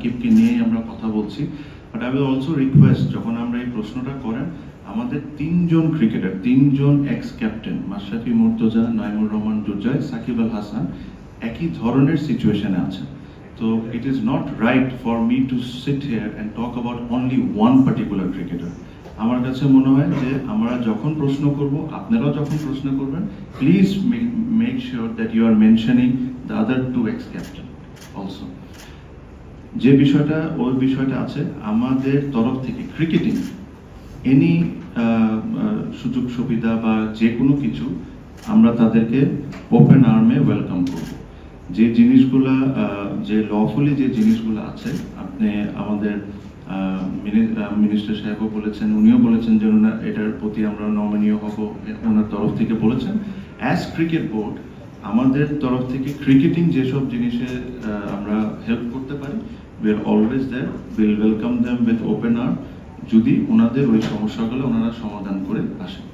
সাকিবকে নিয়েই আমরা কথা বলছি, but I will also request যখন আমরা এই প্রশ্নটা করেন আমাদের তিনজন ক্রিকেটার, তিনজন এক্স ক্যাপ্টেন মাশরাফি মুর্তজা, নাইমুর রহমান দুর্জয়, সাকিব আল হাসান একই ধরনের সিচুয়েশনে আছেন। তো it is not right for me two sit here and talk about only one particular cricketer. আমার কাছে মনে হয় যে আমরা যখন প্রশ্ন করব, আপনারাও যখন প্রশ্ন করবেন, please make sure that you are mentioning the other two ex captain also. যে বিষয়টা ওই বিষয়টা আছে আমাদের তরফ থেকে ক্রিকেটিং এনি সুযোগ সুবিধা বা যে কোনো কিছু আমরা তাদেরকে ওপেন আর্মে ওয়েলকাম করব। যে জিনিসগুলা যে লফুলি যে জিনিসগুলো আছে, আপনি আমাদের মিনিস্টার সাহেবও বলেছেন, উনিও বলেছেন যে ওনার এটার প্রতি আমরা নমনীয় হব, ওনার তরফ থেকে বলেছেন। অ্যাজ ক্রিকেট বোর্ড আমাদের তরফ থেকে ক্রিকেটিং যেসব জিনিসে আমরা হেল্প করতে পারি, we are always there, will welcome them with open arm, যদি ওনাদের ওই সমস্যাগুলো ওনারা সমাধান করে আসেন।